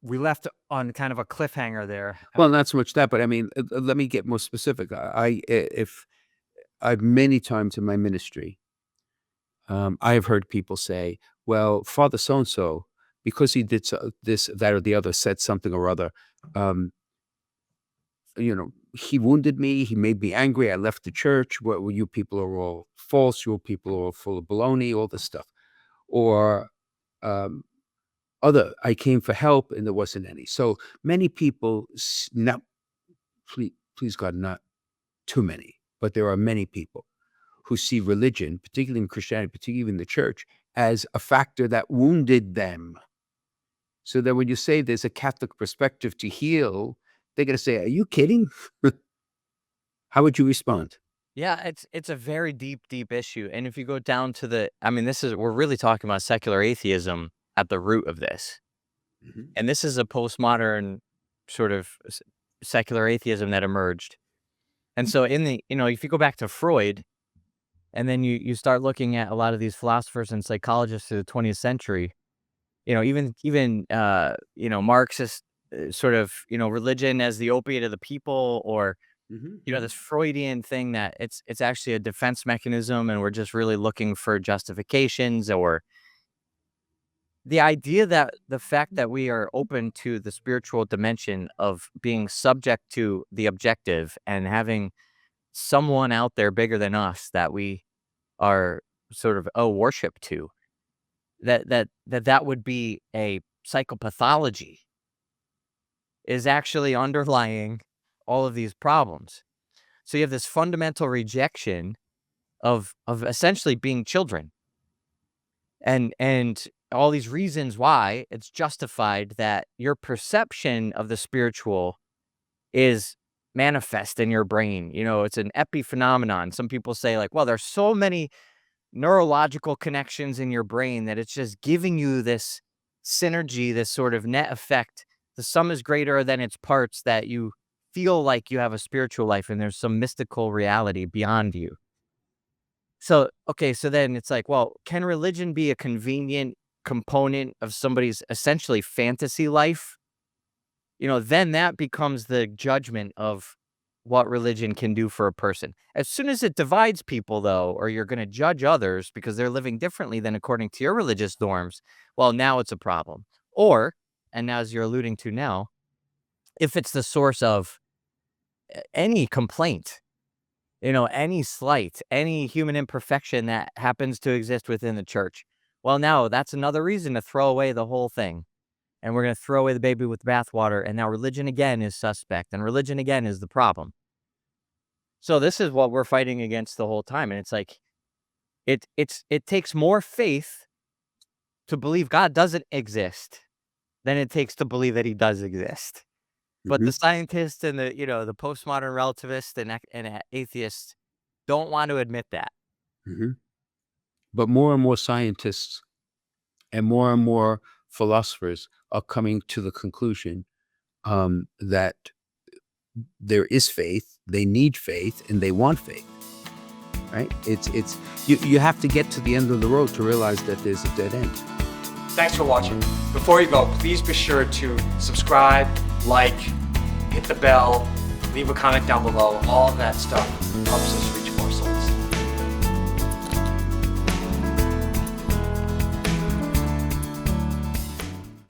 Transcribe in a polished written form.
we left on kind of a cliffhanger there. Well, not so much that, but I mean, let me get more specific. If I've many times in my ministry, I have heard people say, "Well, Father so and so, because he did this, that, or the other, said something or other, um, he wounded me. He made me angry. I left the church. Well, you people are all false. You people are all full of baloney. All this stuff." Or um, I came for help and there wasn't any. So many people, not please God, not too many, but there are many people who see religion, particularly in Christianity, particularly in the church, as a factor that wounded them. So that when you say there's a Catholic perspective to heal, they're going to say, "Are you kidding?" How would you respond? Yeah, it's a very deep issue. And if you go down to we're really talking about secular atheism at the root of this. Mhm. And this is a postmodern sort of secular atheism that emerged. And so if you go back to Freud, and then you start looking at a lot of these philosophers and psychologists of the 20th century, even Marxist sort of, religion as the opiate of the people, or Mhm. this Freudian thing that it's actually a defense mechanism and we're just really looking for justifications, or the idea that the fact that we are open to the spiritual dimension of being subject to the objective and having someone out there bigger than us that we are sort of owe worship to, that would be a psychopathology, is actually underlying all of these problems. So you have this fundamental rejection of essentially being children, and all these reasons why it's justified that your perception of the spiritual is manifest in your brain. It's an epiphenomenon. Some people say, like, well, there's so many neurological connections in your brain that it's just giving you this synergy, this sort of net effect. The sum is greater than its parts, that you feel like you have a spiritual life and there's some mystical reality beyond you. So, okay, so then it's like, well, can religion be a convenient component of somebody's essentially fantasy life? Then that becomes the judgment of what religion can do for a person. As soon as it divides people, though, or you're going to judge others because they're living differently than according to your religious norms, well, now it's a problem. Or, and as you're alluding to now, if it's the source of any complaint, any slight, any human imperfection that happens to exist within the church, well, now that's another reason to throw away the whole thing. And we're going to throw away the baby with the bathwater. And now religion again is suspect, and religion again is the problem. So this is what we're fighting against the whole time. And it's like, it takes more faith to believe God doesn't exist than it takes to believe that he does exist. But the Mhm. scientists and the postmodern relativists and atheists don't want to admit that. Mhm. But more and more scientists and more philosophers are coming to the conclusion that there is faith, they need faith, and they want faith. Right? It's you have to get to the end of the road to realize that there's a dead end. Thanks for watching. Before you go, please be sure to subscribe, like, hit the bell, leave a comment down below. All of that stuff helps us reach